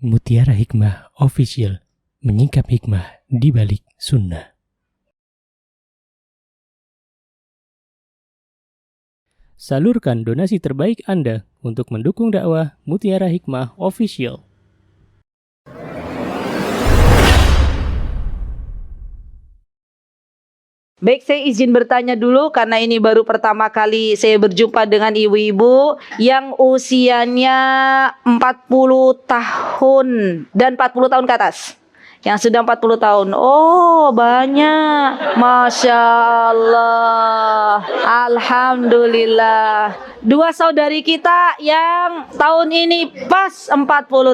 Mutiara Hikmah Official, menyingkap hikmah di balik sunnah. Salurkan donasi terbaik Anda untuk mendukung dakwah Mutiara Hikmah Official. Baik, saya izin bertanya dulu karena ini baru pertama kali saya berjumpa dengan ibu-ibu yang usianya 40 tahun dan 40 tahun ke atas. Yang sudah 40 tahun. Oh, banyak. Masya Allah. Alhamdulillah. Dua saudari kita yang tahun ini pas 40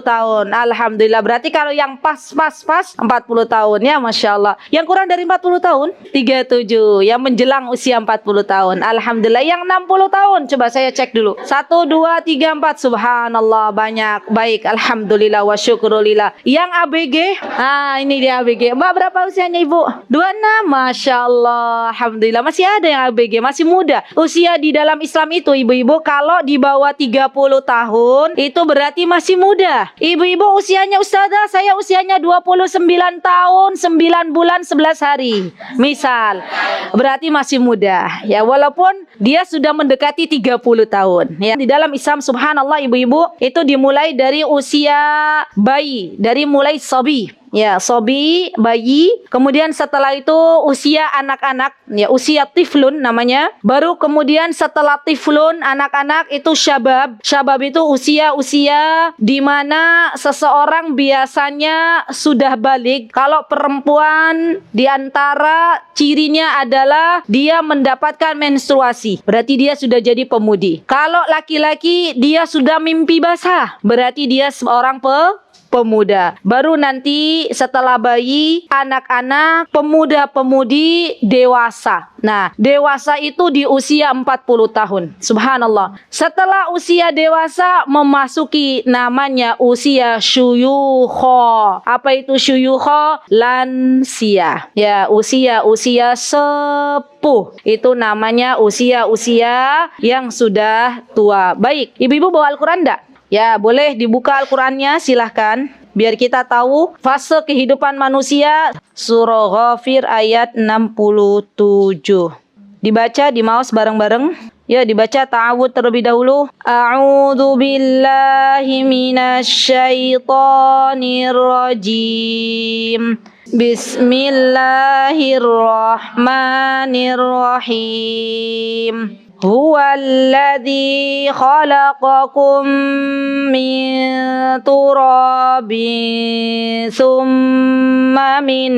tahun. Alhamdulillah. Berarti kalau yang pas 40 tahun ya, Masya Allah. Yang kurang dari 40 tahun 37. Yang menjelang usia 40 tahun. Alhamdulillah. Yang 60 tahun, coba saya cek dulu. 1, 2, 3, 4. Subhanallah, banyak. Baik, Alhamdulillah wa syukurulillah. Yang ABG, ini dia ABG. Mbak, berapa usianya ibu? 26. Masya Allah. Alhamdulillah. Masih ada yang ABG, masih muda. Usia di dalam Islam itu ibu-ibu kalau di bawah 30 tahun itu berarti masih muda. Ibu-ibu usianya ustazah, saya usianya 29 tahun 9 bulan 11 hari. Misal, berarti masih muda. Ya, walaupun dia sudah mendekati 30 tahun. Ya, di dalam Islam subhanallah ibu-ibu itu dimulai dari usia bayi, dari mulai sobi. Ya, sobi, bayi. Kemudian setelah itu usia anak-anak, ya usia tiflun namanya. Baru kemudian setelah tiflun anak-anak itu syabab. Syabab itu usia-usia di mana seseorang biasanya sudah balik. Kalau perempuan di antara cirinya adalah dia mendapatkan menstruasi. Berarti dia sudah jadi pemudi. Kalau laki-laki dia sudah mimpi basah. Berarti dia seorang pemuda. Baru nanti setelah bayi, anak-anak, pemuda-pemudi, dewasa. Nah, dewasa itu di usia 40 tahun. Subhanallah. Setelah usia dewasa memasuki namanya usia syuyukha. Apa itu syuyukha? Lansia. Ya, usia sepuh. Itu namanya usia-usia yang sudah tua. Baik, ibu-ibu bawa Al-Quran enggak? Ya, boleh dibuka Al-Qurannya, silahkan. Biar kita tahu fase kehidupan manusia. Surah Ghafir ayat 67. Dibaca di mouse bareng-bareng. Ya, dibaca ta'awud terlebih dahulu. A'udzu billahi minasyaitonir rajim. Bismillahirrahmanirrahim. Huwallazi khalaqakum min turabin summa min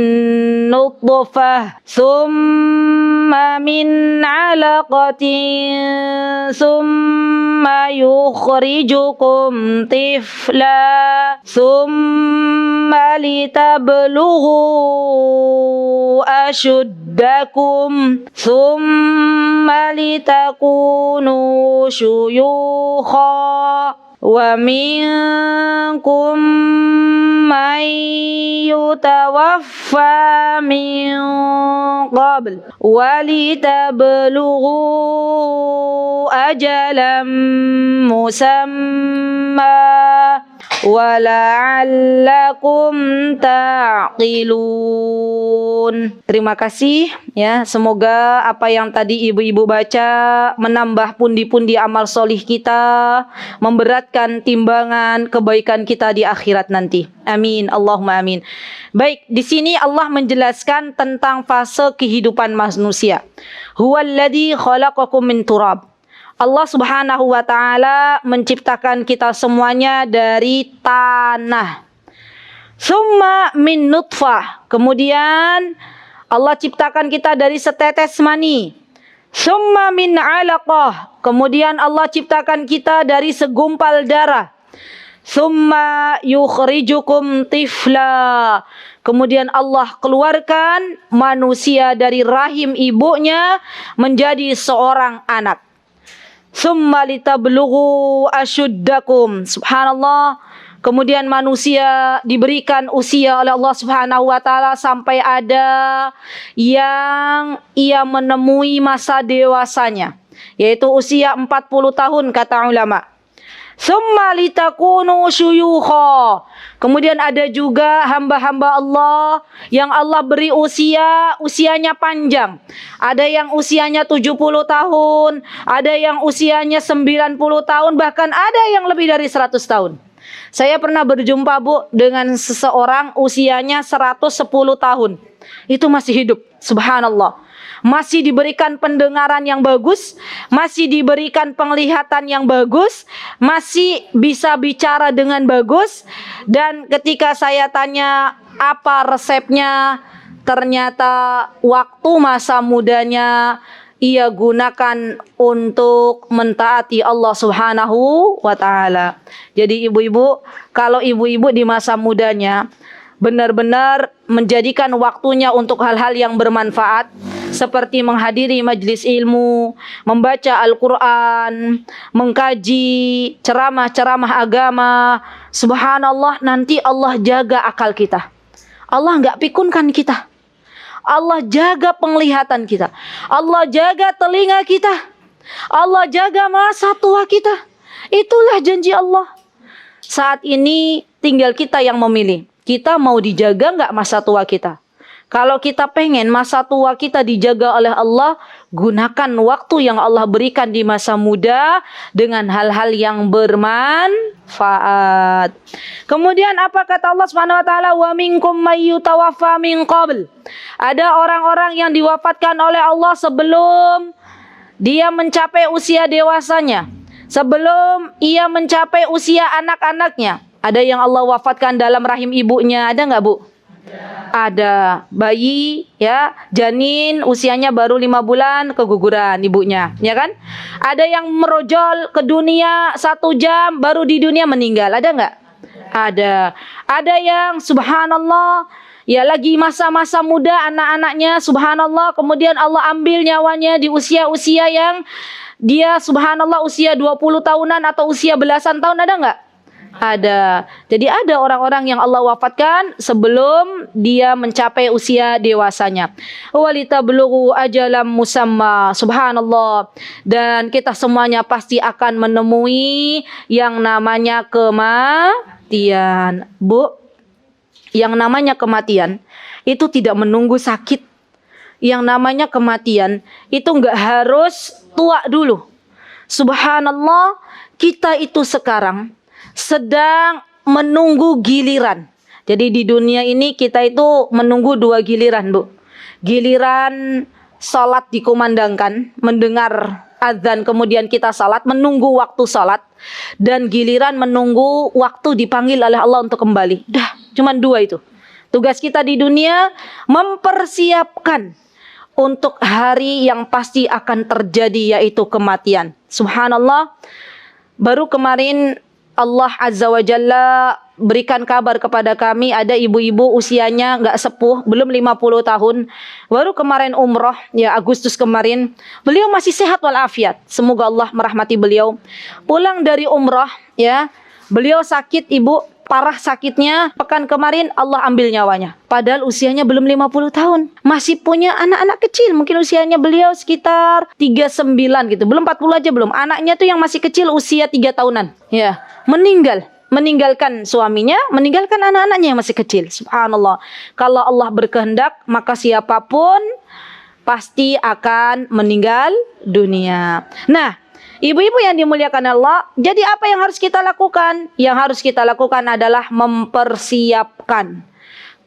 nutfah summa min alaqatin summa yukhrijukum tifla summa litablughu ashuddakum summa litakunu syuyukha wa minkum man yutawaffa min qabl wa litablughu ajalan musamma wa la'allakum ta'qilun. Terima kasih ya, semoga apa yang tadi ibu-ibu baca menambah pundi-pundi amal solih kita, memberatkan timbangan kebaikan kita di akhirat nanti. Amin, Allahumma amin. Baik, di sini Allah menjelaskan tentang fase kehidupan manusia. Huwallazi khalaqakum min turab. Allah subhanahu wa ta'ala menciptakan kita semuanya dari tanah. Summa min nutfah. Kemudian Allah ciptakan kita dari setetes mani. Summa min alaqah. Kemudian Allah ciptakan kita dari segumpal darah. Summa yukhrijukum tifla. Kemudian Allah keluarkan manusia dari rahim ibunya menjadi seorang anak. Summa litablughu ashuddakum. Subhanallah. Kemudian manusia diberikan usia oleh Allah Subhanahu wa taala sampai ada yang ia menemui masa dewasanya, yaitu usia 40 tahun kata ulama. Summa litakunu syuyukha. Kemudian ada juga hamba-hamba Allah yang Allah beri usianya panjang. Ada yang usianya 70 tahun, ada yang usianya 90 tahun, bahkan ada yang lebih dari 100 tahun. Saya pernah berjumpa, Bu, dengan seseorang usianya 110 tahun. Itu masih hidup, subhanallah. Masih diberikan pendengaran yang bagus, masih diberikan penglihatan yang bagus, masih bisa bicara dengan bagus. Dan ketika saya tanya apa resepnya, ternyata waktu masa mudanya ia gunakan untuk mentaati Allah Subhanahu wa ta'ala. Jadi ibu-ibu, kalau ibu-ibu di masa mudanya benar-benar menjadikan waktunya untuk hal-hal yang bermanfaat, seperti menghadiri majelis ilmu, membaca Al-Quran, mengkaji ceramah-ceramah agama, subhanallah, nanti Allah jaga akal kita. Allah nggak pikunkan kita. Allah jaga penglihatan kita. Allah jaga telinga kita. Allah jaga masa tua kita. Itulah janji Allah. Saat ini tinggal kita yang memilih. Kita mau dijaga nggak masa tua kita? Kalau kita pengen masa tua kita dijaga oleh Allah, gunakan waktu yang Allah berikan di masa muda dengan hal-hal yang bermanfaat. Kemudian apa kata Allah Subhanahu wa taala? Wa minkum may yutawaffa min qabl. Ada orang-orang yang diwafatkan oleh Allah sebelum dia mencapai usia dewasanya, sebelum ia mencapai usia anak-anaknya. Ada yang Allah wafatkan dalam rahim ibunya, ada nggak, Bu? Ada bayi, ya, janin usianya baru 5 bulan keguguran ibunya, ya kan? Ada yang merojol ke dunia 1 jam baru di dunia meninggal, ada nggak? Ada. Ada yang subhanallah, ya lagi masa-masa muda anak-anaknya, subhanallah, kemudian Allah ambil nyawanya di usia-usia yang dia subhanallah usia 20 tahunan atau usia belasan tahun, ada nggak? Ada. Jadi ada orang-orang yang Allah wafatkan sebelum dia mencapai usia dewasanya. Walitablughu ajalam musamma. Subhanallah. Dan kita semuanya pasti akan menemui yang namanya kematian. Bu, yang namanya kematian itu tidak menunggu sakit. Yang namanya kematian itu enggak harus tua dulu. Subhanallah, kita itu sekarang sedang menunggu giliran. Jadi di dunia ini kita itu menunggu 2 giliran, Bu. Giliran salat dikumandangkan, mendengar azan kemudian kita salat, menunggu waktu salat, dan giliran menunggu waktu dipanggil oleh Allah untuk kembali. Dah, cuman 2 itu. Tugas kita di dunia mempersiapkan untuk hari yang pasti akan terjadi, yaitu kematian. Subhanallah, baru kemarin Allah Azza wa Jalla berikan kabar kepada kami, ada ibu-ibu usianya nggak sepuh, belum 50 tahun, baru kemarin umroh, ya Agustus kemarin, beliau masih sehat walafiat, semoga Allah merahmati beliau. Pulang dari umroh, ya, beliau sakit, ibu, parah sakitnya, pekan kemarin Allah ambil nyawanya. Padahal usianya belum 50 tahun, masih punya anak-anak kecil, mungkin usianya beliau sekitar 39 gitu, belum 40 aja belum. Anaknya tuh yang masih kecil usia 3 tahunan, ya, meninggalkan suaminya, meninggalkan anak-anaknya yang masih kecil. Subhanallah. Kalau Allah berkehendak, maka siapapun pasti akan meninggal dunia. Nah, ibu-ibu yang dimuliakan Allah, jadi apa yang harus kita lakukan? Yang harus kita lakukan adalah mempersiapkan.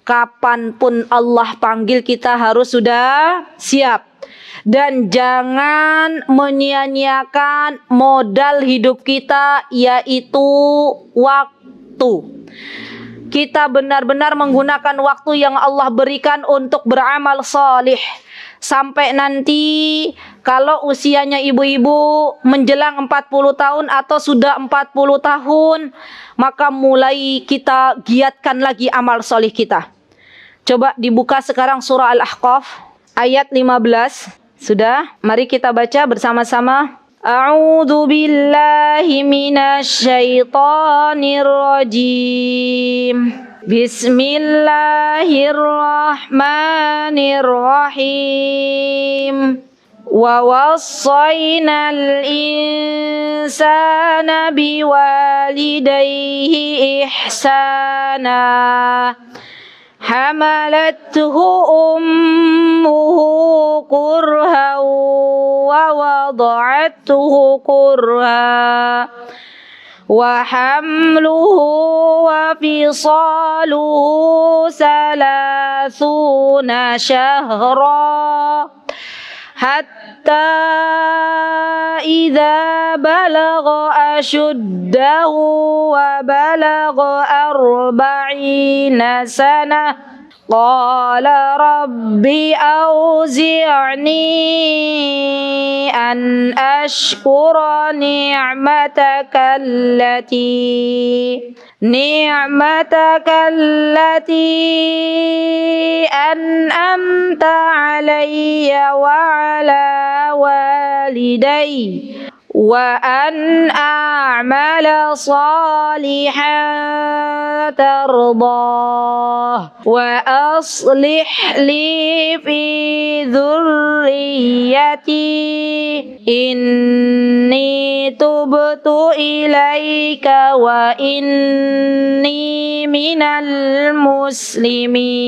Kapanpun Allah panggil, kita harus sudah siap. Dan jangan menyia-nyiakan modal hidup kita, yaitu waktu. Kita benar-benar menggunakan waktu yang Allah berikan untuk beramal salih. Sampai nanti kalau usianya ibu-ibu menjelang 40 tahun atau sudah 40 tahun, maka mulai kita giatkan lagi amal salih kita. Coba dibuka sekarang surah Al-Ahqaf ayat 15. Sudah? Mari kita baca bersama-sama. A'udzu billahi minasy syaithanir rajim. Bismillahirrahmanirrahim. Wa wassaynal insana biwalidayhi ihsana. Hamalathu ummuhu kurha wa wada'athu kurha wa hamluhu wa fisaluhu salasuna syahra hatta idza balagha ashuddahu wa balagha arba'ina sanah qala rabbi auzi'ni an ashkura ni'mataka allati an'amta alayya wa ala walidayya wa an a'mala salihan tardah wa aslih li fi dhurriyyati inni tubtu ilaika wa inni minal muslimin.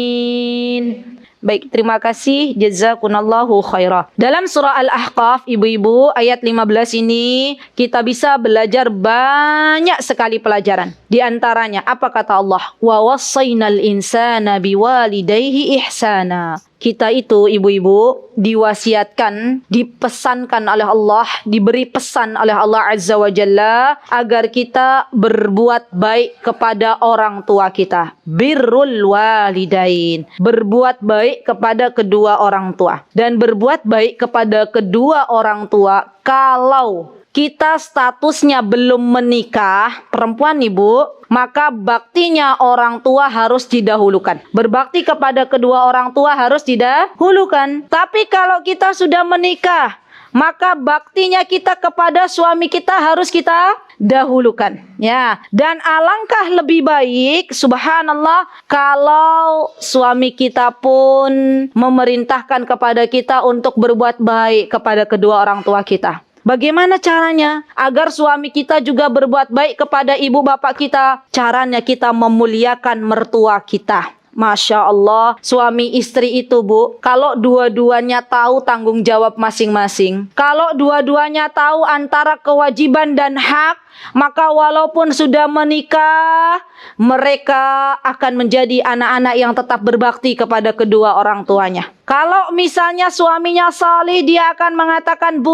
Baik, terima kasih. Jazakunallahu khairah. Dalam surah Al-Ahqaf, ibu-ibu, ayat 15 ini kita bisa belajar banyak sekali pelajaran. Di antaranya, apa kata Allah? Wa wassaynal insana biwalidayhi ihsana. Kita itu, ibu-ibu, diwasiatkan, dipesankan oleh Allah, diberi pesan oleh Allah Azza wa Jalla agar kita berbuat baik kepada orang tua kita. Birrul walidain. Berbuat baik kepada kedua orang tua. Dan berbuat baik kepada kedua orang tua kalau kita statusnya belum menikah, perempuan ibu, maka baktinya orang tua harus didahulukan. Berbakti kepada kedua orang tua harus didahulukan. Tapi kalau kita sudah menikah, maka baktinya kita kepada suami kita harus kita dahulukan. Ya, dan alangkah lebih baik, subhanallah, kalau suami kita pun memerintahkan kepada kita untuk berbuat baik kepada kedua orang tua kita. Bagaimana caranya? Agar suami kita juga berbuat baik kepada ibu bapak kita. Caranya kita memuliakan mertua kita. Masya Allah, suami istri itu bu, kalau dua-duanya tahu tanggung jawab masing-masing, kalau dua-duanya tahu antara kewajiban dan hak, maka walaupun sudah menikah, mereka akan menjadi anak-anak yang tetap berbakti kepada kedua orang tuanya. Kalau misalnya suaminya salih, dia akan mengatakan, Bu,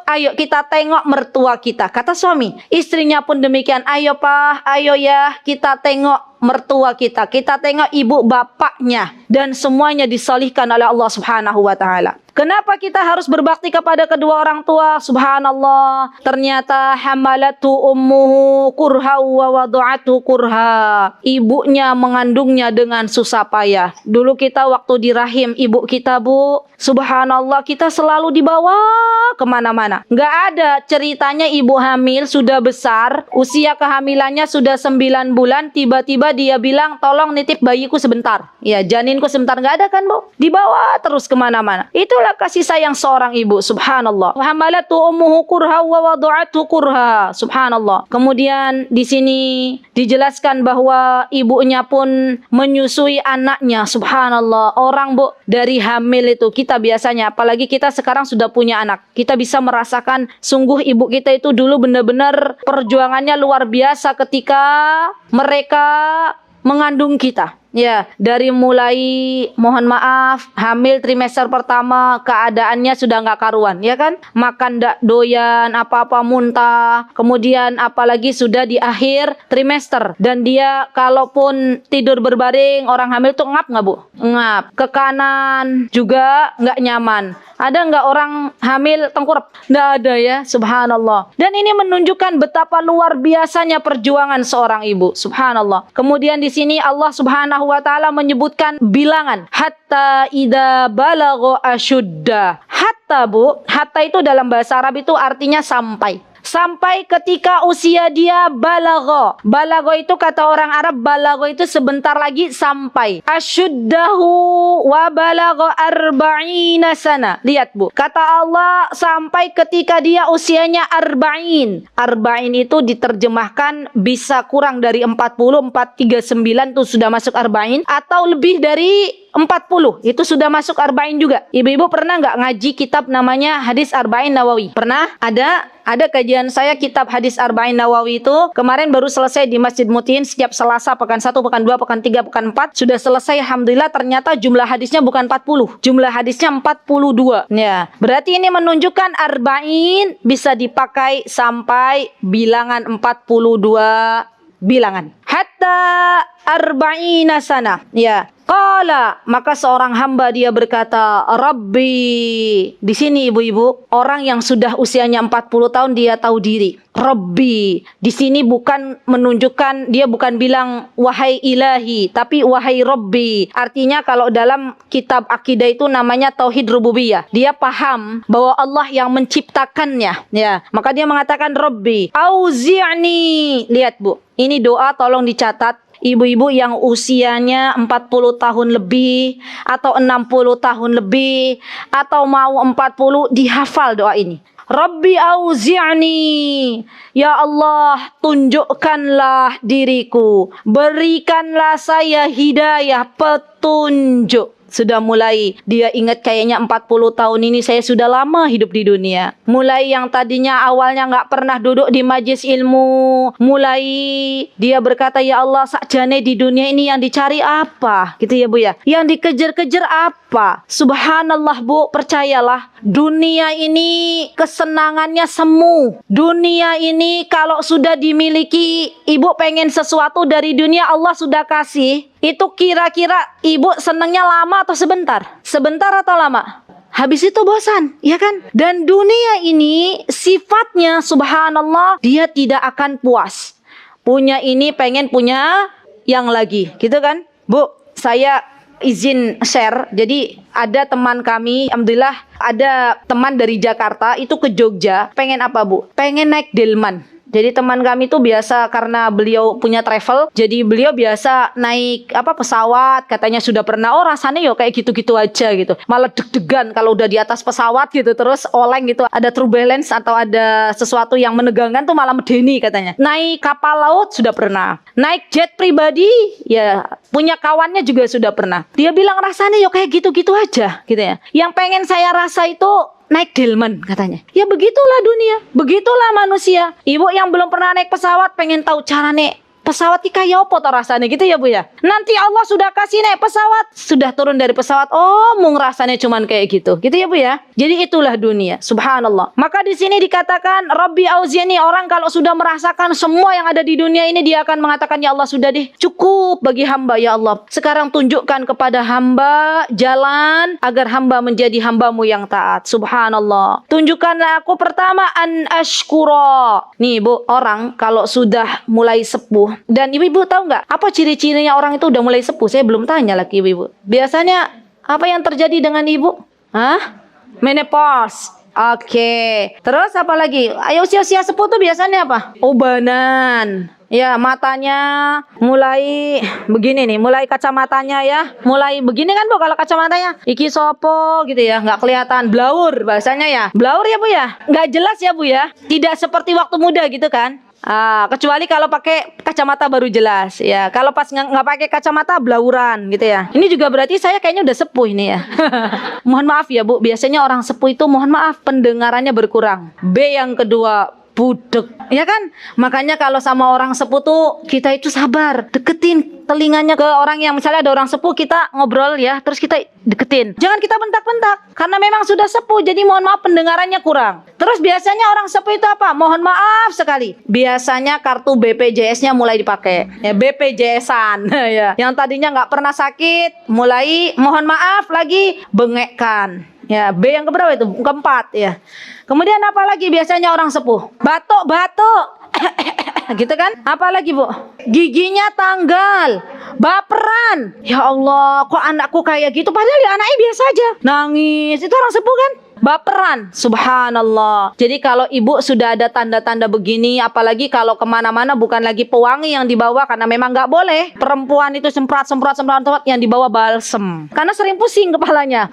ayo kita tengok mertua kita. Kata suami, istrinya pun demikian, ayo Pak, ayo ya, kita tengok mertua kita, kita tengok ibu bapaknya, dan semuanya disalihkan oleh Allah Subhanahu wa Ta'ala. Kenapa kita harus berbakti kepada kedua orang tua? Subhanallah, ternyata hamalatu ummuhu kurha wa wada'atu kurha. Ibunya mengandungnya dengan susah payah. Dulu kita waktu di rahim ibu kita bu, subhanallah, kita selalu dibawa kemana-mana. Nggak ada ceritanya ibu hamil sudah besar, usia kehamilannya sudah 9 bulan, tiba-tiba dia bilang tolong nitip bayiku sebentar, ya janinku sebentar. Nggak ada kan bu, dibawa terus kemana-mana. Itulah kasih sayang seorang ibu, subhanallah. Hamalatu ummuhu kurha wa wada'atu kurha, subhanallah. Kemudian di sini dijelaskan bahwa ibunya pun menyusui anaknya, subhanallah. Orang bu, dari hamil itu kita biasanya, apalagi kita sekarang sudah punya anak, kita bisa merasakan sungguh ibu kita itu dulu benar-benar perjuangannya luar biasa ketika mereka mengandung kita. Ya, dari mulai mohon maaf hamil trimester pertama keadaannya sudah nggak karuan, ya kan? Makan ndak doyan, apa-apa muntah. Kemudian apalagi sudah di akhir trimester dan dia kalaupun tidur berbaring, orang hamil tuh ngap nggak bu? Ngap. Ke kanan juga nggak nyaman. Ada nggak orang hamil tengkurap? Nggak ada ya, subhanallah. Dan ini menunjukkan betapa luar biasanya perjuangan seorang ibu, subhanallah. Kemudian di sini Allah Subhanahu wa Ta'ala menyebutkan bilangan hatta idza balagha asyudda. Hatta bu, hatta itu dalam bahasa Arab itu artinya sampai. sampai ketika usia dia balagha. Balagha itu kata orang Arab, balagha itu sebentar lagi sampai. Asyuddahu wa balagha arba'ina sana. Lihat Bu, kata Allah sampai ketika dia usianya arba'in. Arba'in itu diterjemahkan bisa kurang dari 40, 439 itu sudah masuk arba'in, atau lebih dari 40 itu sudah masuk arba'in juga. Ibu-ibu pernah nggak ngaji kitab namanya Hadis Arba'in Nawawi? Pernah? Ada kajian saya kitab Hadis Arba'in Nawawi itu kemarin baru selesai di Masjid Mutiin setiap Selasa, pekan 1, pekan 2, pekan 3, pekan 4 sudah selesai. Alhamdulillah, ternyata jumlah hadisnya bukan 40, jumlah hadisnya 42. Ya, berarti ini menunjukkan arba'in bisa dipakai sampai bilangan 42 bilangan. Hatta arba'ina sana. Ya. Qala, maka seorang hamba dia berkata, Rabbi. Di sini ibu-ibu, orang yang sudah usianya 40 tahun dia tahu diri. Rabbi. Di sini bukan menunjukkan, dia bukan bilang wahai ilahi, tapi wahai Rabbi. Artinya kalau dalam kitab akidah itu namanya tauhid rububiyah. Dia paham bahwa Allah yang menciptakannya. Ya, maka dia mengatakan Rabbi. Auzi'ni. Lihat Bu, ini doa tolong dicatat. Ibu-ibu yang usianya 40 tahun lebih atau 60 tahun lebih atau mau 40, dihafal doa ini. Rabbi auzi'ni, ya Allah tunjukkanlah diriku, berikanlah saya hidayah, petunjuk. Sudah mulai dia ingat kayaknya 40 tahun ini saya sudah lama hidup di dunia. Mulai yang tadinya awalnya nggak pernah duduk di majlis ilmu, mulai dia berkata, ya Allah sakjane di dunia ini yang dicari apa? Gitu ya Bu ya. Yang dikejar-kejar apa? Subhanallah Bu, percayalah, dunia ini kesenangannya semu. Dunia ini kalau sudah dimiliki, ibu pengen sesuatu dari dunia Allah sudah kasih. Itu kira-kira ibu senangnya lama atau sebentar? Sebentar atau lama? Habis itu bosan, ya kan? Dan dunia ini sifatnya subhanallah, dia tidak akan puas. Punya ini pengen punya yang lagi, gitu kan? Bu, saya izin share. Jadi ada teman kami, alhamdulillah ada teman dari Jakarta itu ke Jogja. Pengen apa Bu? Pengen naik delman. Jadi teman kami tuh biasa, karena beliau punya travel, jadi beliau biasa naik pesawat, katanya sudah pernah. Oh rasanya yo kayak gitu-gitu aja gitu. Malah deg-degan kalau udah di atas pesawat gitu, terus oleng gitu, ada turbulence atau ada sesuatu yang menegangkan tuh malah medeni katanya. Naik kapal laut sudah pernah. Naik jet pribadi ya punya kawannya juga sudah pernah. Dia bilang rasanya yo kayak gitu-gitu aja gitu ya. Yang pengen saya rasa itu naik delman katanya. Ya begitulah dunia, begitulah manusia. Ibu yang belum pernah naik pesawat pengen tahu caranya pesawat kayak apa toh rasanya gitu ya Bu ya. Nanti Allah sudah kasih naik pesawat, sudah turun dari pesawat, oh mung rasanya cuman kayak gitu. Gitu ya Bu ya. Jadi itulah dunia, subhanallah. Maka di sini dikatakan Rabbi auzi'ni, orang kalau sudah merasakan semua yang ada di dunia ini, dia akan mengatakan, ya Allah sudah deh, cukup bagi hamba ya Allah. Sekarang tunjukkan kepada hamba jalan agar hamba menjadi hambamu yang taat. Subhanallah. Tunjukkanlah aku pertama an ashkura. Nih Bu, orang kalau sudah mulai sepuh. Dan ibu-ibu tahu nggak apa ciri-cirinya orang itu udah mulai sepuh? Saya belum tanya lagi ibu-ibu. Biasanya apa yang terjadi dengan ibu? Menopause. Oke. Terus apa lagi? Ayo usia-usia sepuh tuh biasanya apa? Ubanan. Ya, matanya mulai begini nih, mulai kacamatanya ya, mulai begini kan Bu kalau kacamatanya. Iki sopo gitu ya, nggak kelihatan, blaur bahasanya ya. Blaur ya Bu ya? Nggak jelas ya Bu ya? Tidak seperti waktu muda gitu kan? Kecuali kalau pakai kacamata baru jelas ya. Kalau pas nggak pakai kacamata blauran gitu ya. Ini juga berarti saya kayaknya udah sepuh ini ya. Mohon maaf ya Bu, biasanya orang sepuh itu mohon maaf pendengarannya berkurang. B yang kedua, budek, ya kan? Makanya kalau sama orang sepuh tuh kita itu sabar, deketin telinganya ke orang yang misalnya ada orang sepuh, kita ngobrol ya, terus kita deketin. Jangan kita bentak-bentak, karena memang sudah sepuh, jadi mohon maaf pendengarannya kurang. Terus biasanya orang sepuh itu apa? Mohon maaf sekali. Biasanya kartu BPJS-nya mulai dipakai, ya BPJS-an, ya. Yang tadinya nggak pernah sakit, mulai mohon maaf lagi bengekkan. Ya, B yang keberapa itu? Keempat ya. Kemudian apa lagi biasanya orang sepuh? Batuk-batuk. Gitu kan? Apa lagi Bu? Giginya tanggal. Baperan. Ya Allah, kok anakku kayak gitu? Padahal ya anaknya biasa aja. Nangis. Itu orang sepuh kan? baperan. Subhanallah. Jadi kalau ibu sudah ada tanda-tanda begini, apalagi kalau kemana-mana bukan lagi pewangi yang dibawa, karena memang nggak boleh perempuan itu semprot yang dibawa balsem, karena sering pusing kepalanya.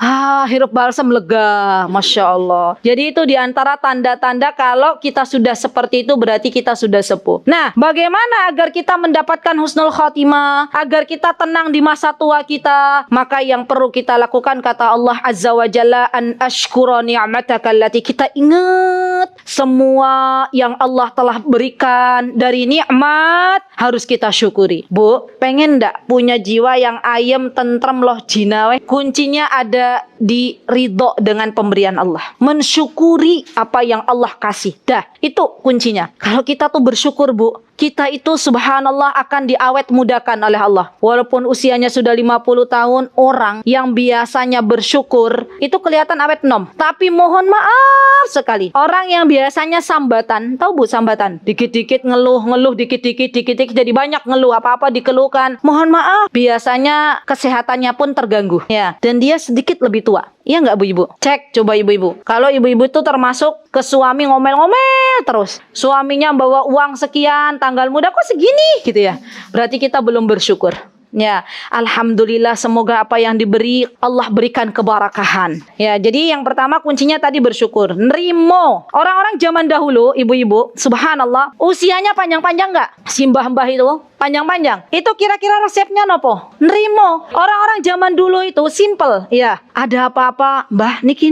Hirup balsem lega, Masya Allah. Jadi itu diantara tanda-tanda kalau kita sudah seperti itu, berarti kita sudah sepuh. Nah, bagaimana agar kita mendapatkan husnul khotimah, agar kita tenang di masa tua kita? Maka yang perlu kita lakukan, kata Allah Azza wa Jalla, an ashkura ni'mataka allati, kita ingat semua yang Allah telah berikan dari nikmat, harus kita syukuri. Bu, pengen ndak punya jiwa yang ayem, tentrem, loh jinawe? Kuncinya ada di ridho dengan pemberian Allah, mensyukuri apa yang Allah kasih. Dah, itu kuncinya. Kalau kita tuh bersyukur, Bu, kita itu subhanallah akan diawet mudakan oleh Allah. Walaupun usianya sudah 50 tahun, orang yang biasanya bersyukur itu kelihatan awet nom. Tapi mohon maaf sekali, orang yang biasanya sambatan, tahu Bu sambatan? Dikit-dikit ngeluh, dikit-dikit jadi banyak ngeluh, apa-apa dikeluhkan. Mohon maaf, biasanya kesehatannya pun terganggu. Ya, dan dia sedikit lebih tua. Iya nggak Bu Ibu? Cek coba ibu-ibu. Kalau ibu-ibu itu termasuk ke suami ngomel-ngomel terus. Suaminya bawa uang sekian, tanggal muda kok segini gitu ya. Berarti kita belum bersyukur. Ya, alhamdulillah, semoga apa yang diberi Allah berikan keberkahan. Ya, jadi yang pertama kuncinya tadi bersyukur. Nerimo. Orang-orang zaman dahulu, ibu-ibu, subhanallah, usianya panjang-panjang nggak? Si mbah-mbah itu panjang-panjang. Itu kira-kira resepnya nopo? Nerimo. Orang-orang zaman dulu itu simple. Ya, ada apa-apa, mbah, niki.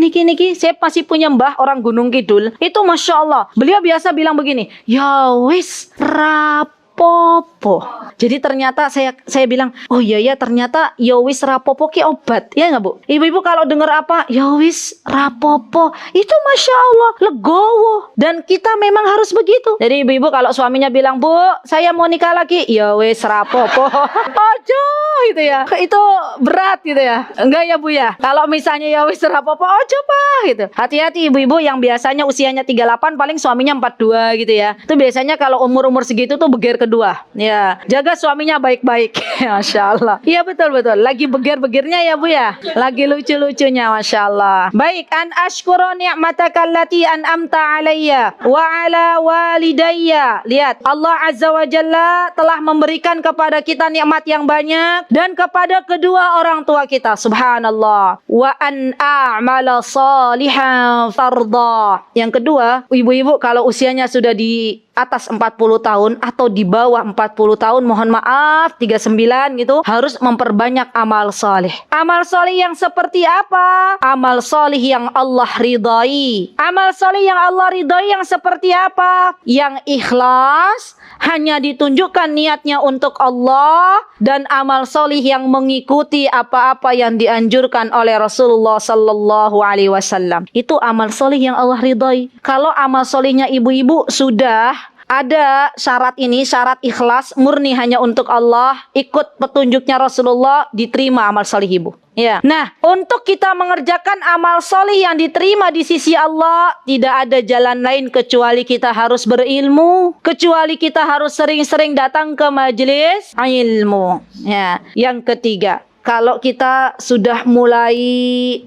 Saya masih punya mbah orang Gunung Kidul. Itu Masya Allah. Beliau biasa bilang begini, ya wis rapopo. Jadi ternyata saya bilang, oh iya ya, ternyata ya wis rapopo ki obat. Ya nggak Bu? Ibu-ibu kalau dengar apa, ya wis rapopo, itu Masya Allah legowo. Dan kita memang harus begitu. Jadi ibu-ibu kalau suaminya bilang, Bu, saya mau nikah lagi, ya wis rapopo. Ojo gitu ya. Itu berat gitu ya. Enggak ya Bu ya? Kalau misalnya ya wis rapopo, ojo Pak gitu. Hati-hati ibu-ibu yang biasanya usianya 38, paling suaminya 42 gitu ya. Itu biasanya kalau umur-umur segitu tuh beger kedua. Ya, jaga suaminya baik-baik. Masya Allah. Iya betul. Lagi beger-begernya ya Bu ya. Lagi lucu-lucunya, Masya Allah. Baik, an ashkura ni'mataka allati an'amta alayya wa ala walidayya. Lihat, Allah Azza wa Jalla telah memberikan kepada kita nikmat yang banyak dan kepada kedua orang tua kita. Subhanallah. Wa an a'mala salihan farda. Yang kedua, ibu-ibu kalau usianya sudah di atas 40 tahun atau di bawah 40 tahun, mohon maaf 39 gitu, harus memperbanyak amal soleh. Amal soleh yang seperti apa? Amal soleh yang Allah ridhai. Amal soleh yang Allah ridhai yang seperti apa? Yang ikhlas, hanya ditunjukkan niatnya untuk Allah, dan amal soleh yang mengikuti apa-apa yang dianjurkan oleh Rasulullah Sallallahu Alaihi Wasallam. Itu amal soleh yang Allah ridhai. Kalau amal solehnya ibu-ibu sudah ada syarat ini, syarat ikhlas, murni hanya untuk Allah, ikut petunjuknya Rasulullah, diterima amal soleh ibu. Ya. Nah, untuk kita mengerjakan amal soleh yang diterima di sisi Allah, tidak ada jalan lain kecuali kita harus berilmu, kecuali kita harus sering-sering datang ke majelis ilmu. Ya. Yang ketiga, kalau kita sudah mulai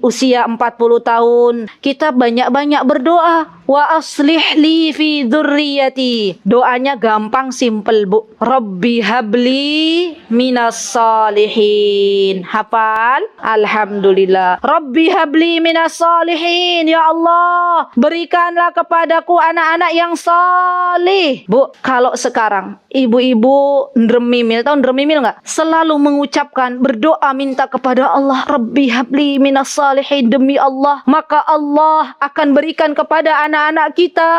usia 40 tahun, kita banyak-banyak berdoa. Wa aslih li fi dzurriyyati. Doanya gampang, simple Bu. Rabbi habli minas salihin. Hafal? Alhamdulillah. Rabbi habli minas salihin. Ya Allah, berikanlah kepadaku anak-anak yang salih. Bu, kalau sekarang ibu-ibu ndremimil, tahu ndremimil nggak? Selalu mengucapkan, berdoa, minta kepada Allah, Rabbi habli minas salihin, demi Allah, maka Allah akan berikan kepada anak-anak kita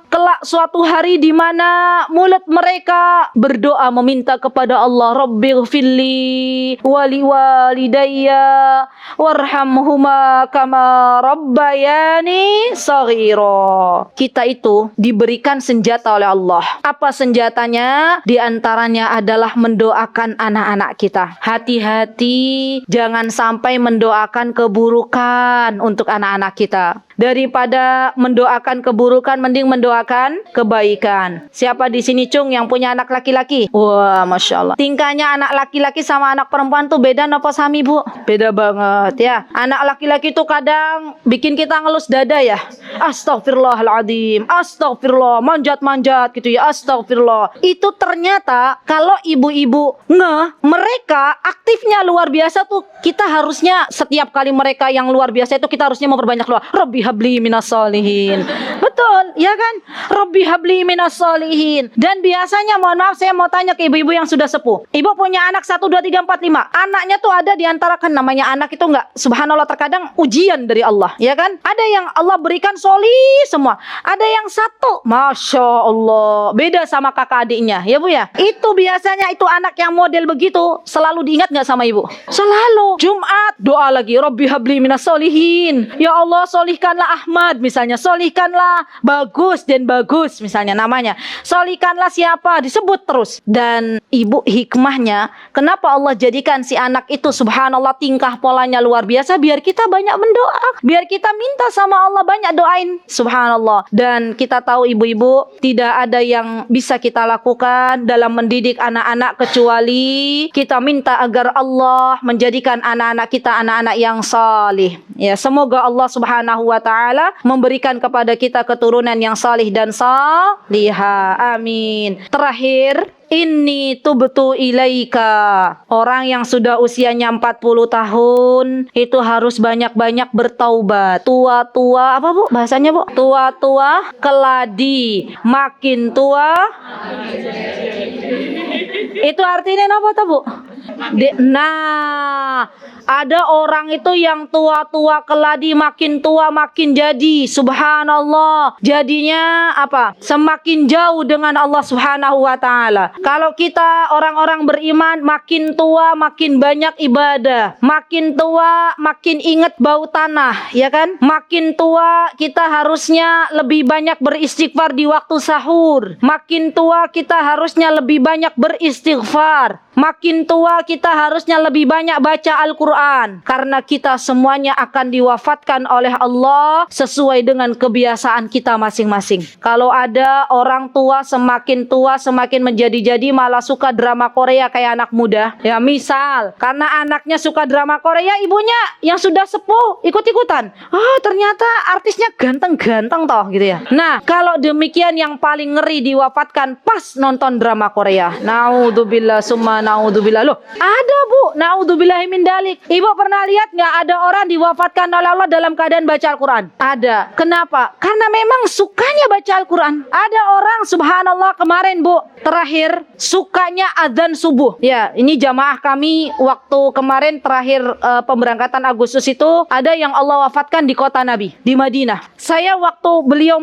kelak suatu hari di mana mulut mereka berdoa meminta kepada Allah, Rabbighfirli wali walidayya warhamhuma kama rabbayani shaghira. Kita itu diberikan senjata oleh Allah. Apa senjatanya? tentunya diantaranya adalah mendoakan anak-anak kita. Hati-hati, jangan sampai mendoakan keburukan untuk anak-anak kita. Daripada mendoakan keburukan, mending mendoakan kebaikan. Siapa di sini Cung yang punya anak laki-laki? Wah, Masya Allah. Tingkahnya anak laki-laki sama anak perempuan tuh beda napa sami, Bu? Beda banget ya. Anak laki-laki tuh kadang bikin kita ngelus dada ya. Astagfirullahaladzim, astagfirullah, manjat-manjat gitu ya, astagfirullah. Itu ternyata kalau ibu-ibu mereka aktifnya luar biasa tuh, kita harusnya setiap kali mereka yang luar biasa itu kita harusnya memperbanyak doa. Rabbi habli minas solihin. Betul, ya kan? Rabbi habli minas solihin. Dan biasanya, mohon maaf, saya mau tanya ke ibu-ibu yang sudah sepuh. Ibu punya anak 1, 2, 3, 4, 5. Anaknya tuh ada di antara, kan namanya anak itu enggak, subhanallah, terkadang ujian dari Allah, ya kan? Ada yang Allah berikan solih semua. Ada yang satu, Masya Allah, beda sama kakak adiknya, ya Bu ya? Itu biasanya itu anak yang model begitu selalu diingat nggak sama ibu? Selalu. Jumat doa lagi, Rabbi habli minas solihin. Ya Allah, solihkanlah Ahmad misalnya, solihkanlah Bagus dan Bagus misalnya namanya, solihkanlah siapa, disebut terus. Dan ibu hikmahnya, kenapa Allah jadikan si anak itu subhanallah tingkah polanya luar biasa, biar kita banyak mendoa, biar kita minta sama Allah, banyak doain, subhanallah. Dan kita tahu ibu-ibu, tidak ada yang bisa kita lakukan dalam mendidik anak-anak kecuali kita minta agar Allah menjadikan anak-anak kita anak-anak yang salih. Ya, semoga Allah Subhanahu wa taala memberikan kepada kita keturunan yang salih dan salihah. Amin. Terakhir, inni tubtu ilaika. Orang yang sudah usianya 40 tahun itu harus banyak-banyak bertaubat. Tua-tua, apa Bu bahasanya Bu? Tua-tua keladi, makin tua itu artinya apa tuh Bu? Nah, ada orang itu yang tua-tua keladi, makin tua makin jadi, subhanallah. Jadinya apa? Semakin jauh dengan Allah Subhanahu wa taala. Kalau kita orang-orang beriman, makin tua makin banyak ibadah, makin tua makin ingat bau tanah, ya kan? Makin tua kita harusnya lebih banyak beristighfar di waktu sahur. Makin tua kita harusnya lebih banyak beristighfar. Makin tua kita harusnya lebih banyak baca Al-Quran. Karena kita semuanya akan diwafatkan oleh Allah sesuai dengan kebiasaan kita masing-masing. Kalau ada orang tua semakin menjadi-jadi malah suka drama Korea kayak anak muda, ya misal karena anaknya suka drama Korea, ibunya yang sudah sepuh ikut-ikutan. Oh, ternyata artisnya ganteng-ganteng toh gitu ya. Nah, kalau demikian yang paling ngeri diwafatkan pas nonton drama Korea. Naudzubillah summa naudzubillah. Loh, ada Bu, naudzubillahi min dalik. Ibu pernah lihat nggak ada orang diwafatkan oleh Allah dalam keadaan baca Al-Quran? Ada. Kenapa? Karena memang sukanya baca Al-Quran. Ada orang subhanallah kemarin Bu, terakhir sukanya adzan subuh. Ya, ini jamaah kami waktu kemarin terakhir pemberangkatan Agustus itu ada yang Allah wafatkan di kota Nabi, di Madinah. Saya waktu beliau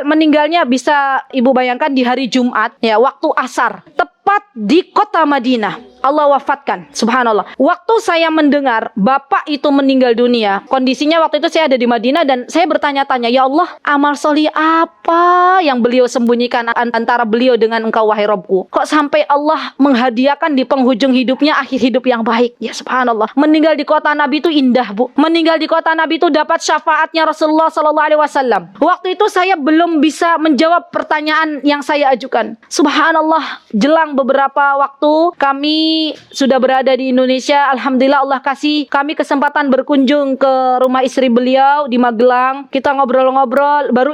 meninggalnya bisa ibu bayangkan di hari Jumat, ya waktu asar. Tepat di kota Madinah Allah wafatkan, subhanallah. Waktu saya mendengar bapak itu meninggal dunia, kondisinya waktu itu saya ada di Madinah dan saya bertanya-tanya, ya Allah, amal solih apa yang beliau sembunyikan antara beliau dengan engkau wahai Robku? Kok sampai Allah menghadiahkan di penghujung hidupnya akhir hidup yang baik? Ya subhanallah. Meninggal di kota Nabi itu indah Bu. Meninggal di kota Nabi itu dapat syafaatnya Rasulullah SAW. Waktu itu saya belum bisa menjawab pertanyaan yang saya ajukan. Subhanallah, jelang beberapa waktu kami sudah berada di Indonesia. Alhamdulillah Allah kasih kami kesempatan berkunjung ke rumah istri beliau di Magelang. Kita ngobrol-ngobrol, baru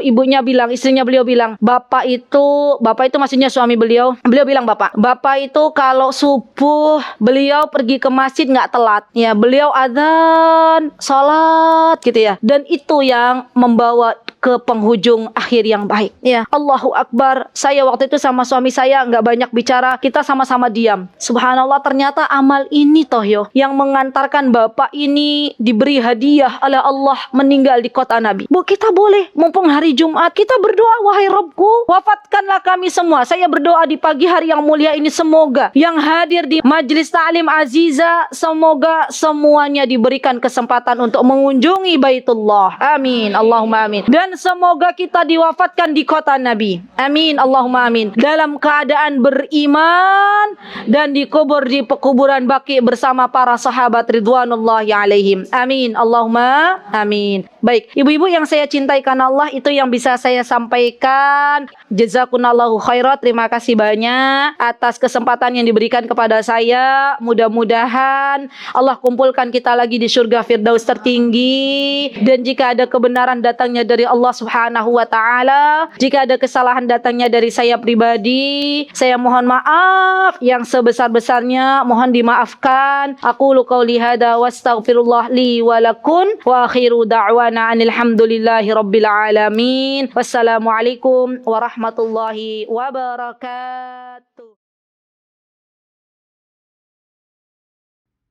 istrinya beliau bilang, Bapak itu maksudnya suami beliau bilang, Bapak itu kalau subuh beliau pergi ke masjid nggak telat. Ya, beliau adzan, salat gitu ya. Dan itu yang membawa ke penghujung akhir yang baik. Ya, Allahu Akbar. Saya waktu itu sama suami saya nggak banyak bicara, kita sama-sama diam. Subhanallah, ternyata amal ini toh yang mengantarkan bapak ini diberi hadiah oleh Allah meninggal di kota Nabi. Bu, kita boleh mumpung hari Jumat kita berdoa, wahai Rabbku, wafatkanlah kami semua. Saya berdoa di pagi hari yang mulia ini, semoga yang hadir di Majelis Ta'lim Aziza, semoga semuanya diberikan kesempatan untuk mengunjungi Baitullah. Amin, Allahumma amin. Dan Dan semoga kita diwafatkan di kota Nabi. Amin, Allahumma amin. Dalam keadaan beriman dan dikubur di pekuburan Baqi bersama para sahabat ridwanullahi alaihim. Amin, Allahumma amin. Baik, ibu-ibu yang saya cintai karena Allah, itu yang bisa saya sampaikan. Jazakunallahu khairan. Terima kasih banyak atas kesempatan yang diberikan kepada saya. Mudah-mudahan Allah kumpulkan kita lagi di surga Firdaus tertinggi. Dan jika ada kebenaran datangnya dari Allah Subhanahu wa taala, jika ada kesalahan datangnya dari saya pribadi, saya mohon maaf yang sebesar-besarnya, mohon dimaafkan. Aqulu qauli hada wastaghfirullah li wa lakum wa akhiru da'wana alhamdulillahi rabbil alamin. Wassalamualaikum warahmatullahi wabarakatuh.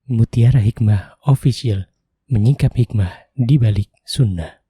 Mutiara Hikmah Official, menyingkap hikmah di balik sunnah.